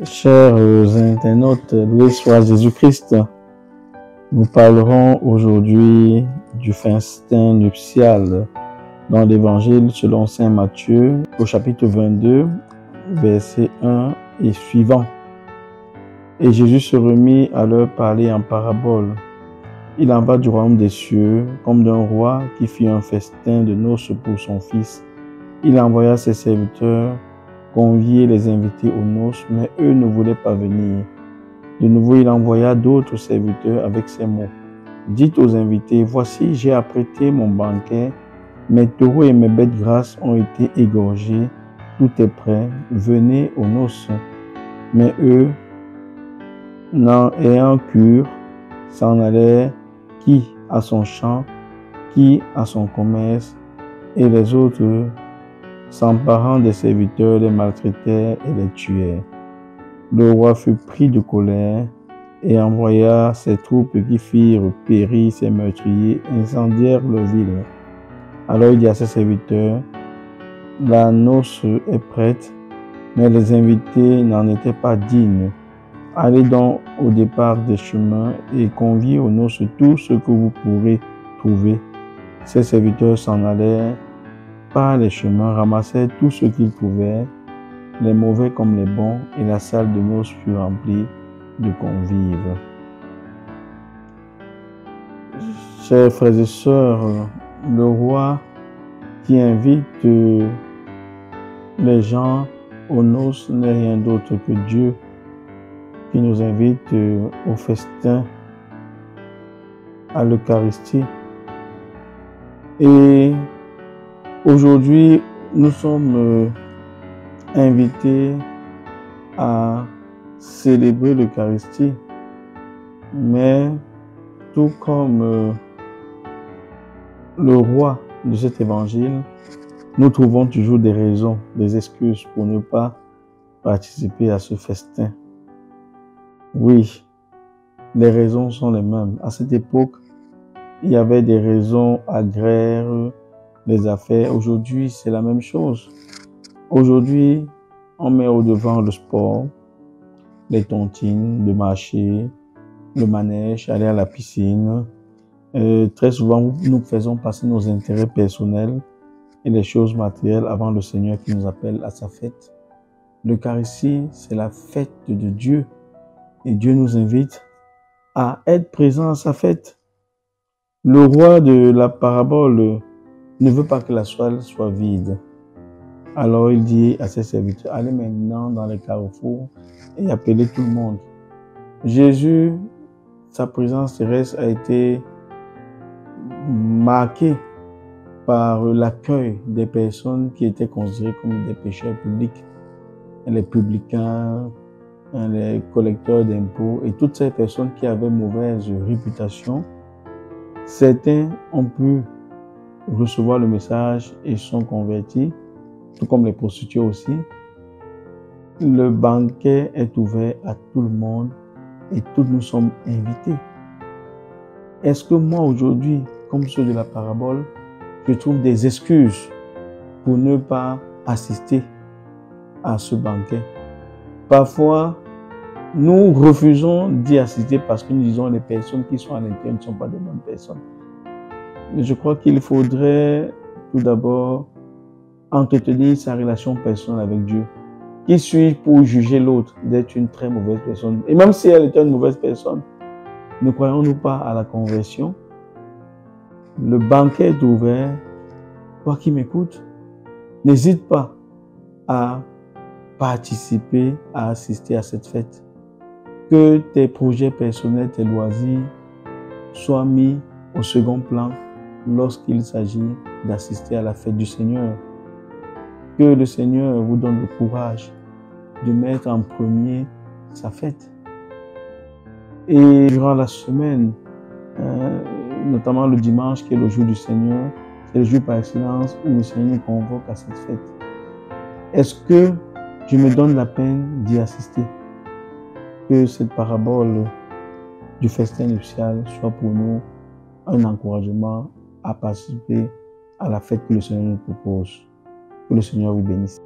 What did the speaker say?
Chers internautes, loué soit Jésus-Christ. Nous parlerons aujourd'hui du festin nuptial dans l'Évangile selon saint Matthieu, au chapitre 22, verset 1 et suivant. Et Jésus se remit à leur parler en parabole. Il en va du royaume des cieux comme d'un roi qui fit un festin de noces pour son fils. Il envoya ses serviteurs convier les invités aux noces, mais eux ne voulaient pas venir. De nouveau, il envoya d'autres serviteurs avec ces mots. Dites aux invités, voici, j'ai apprêté mon banquet, mes taureaux et mes bêtes grasses ont été égorgés, tout est prêt, venez aux noces. Mais eux, n'en ayant cure, s'en allaient, qui à son champ, qui à son commerce, et les autres, s'emparant des serviteurs, les maltraitèrent et les tuèrent. Le roi fut pris de colère et envoya ses troupes qui firent périr ses meurtriers, incendièrent leur ville. Alors il dit à ses serviteurs, la noce est prête, mais les invités n'en étaient pas dignes. Allez donc au départ des chemins et conviez aux noces tout ce que vous pourrez trouver. Ses serviteurs s'en allèrent par les chemins, ramassèrent tout ce qu'ils trouvaient, les mauvais comme les bons, et la salle de noces fut remplie de convives. Chers frères et sœurs, le roi qui invite les gens aux noces n'est rien d'autre que Dieu qui nous invite au festin, à l'Eucharistie. Et aujourd'hui, nous sommes invités à célébrer l'Eucharistie, mais tout comme le roi de cet évangile, nous trouvons toujours des raisons, des excuses pour ne pas participer à ce festin. Oui, les raisons sont les mêmes. À cette époque, il y avait des raisons agraires, les affaires. Aujourd'hui, c'est la même chose. Aujourd'hui, on met au devant le sport, les tontines, le marché, le manège, aller à la piscine. Très souvent, nous faisons passer nos intérêts personnels et les choses matérielles avant le Seigneur qui nous appelle à sa fête. L'Eucharistie, c'est la fête de Dieu. Et Dieu nous invite à être présents à sa fête. Le roi de la parabole ne veut pas que la salle soit vide. Alors il dit à ses serviteurs, allez maintenant dans les carrefours et appelez tout le monde. Jésus, sa présence terrestre a été marquée par l'accueil des personnes qui étaient considérées comme des pécheurs publics, les publicains, les collecteurs d'impôts et toutes ces personnes qui avaient mauvaise réputation. Certains ont pu recevoir le message et sont convertis, tout comme les prostituées aussi. Le banquet est ouvert à tout le monde et tous nous sommes invités. Est-ce que moi aujourd'hui, comme ceux de la parabole, je trouve des excuses pour ne pas assister à ce banquet? Parfois, nous refusons d'y assister parce que nous disons que les personnes qui sont à l'intérieur ne sont pas de bonnes personnes. Mais je crois qu'il faudrait tout d'abord entretenir sa relation personnelle avec Dieu. Qui suis-je pour juger l'autre d'être une très mauvaise personne? Et même si elle était une mauvaise personne, ne croyons-nous pas à la conversion? Le banquet est ouvert. Toi qui m'écoutes, n'hésite pas à participer, à assister à cette fête. Que tes projets personnels, tes loisirs soient mis au second plan lorsqu'il s'agit d'assister à la fête du Seigneur. Que le Seigneur vous donne le courage de mettre en premier sa fête. Et durant la semaine, notamment le dimanche qui est le jour du Seigneur, c'est le jour par excellence où le Seigneur nous convoque à cette fête. Est-ce que je me donne la peine d'y assister? Que cette parabole du festin nuptial soit pour nous un encouragement à participer à la fête que le Seigneur nous propose. Que le Seigneur vous bénisse.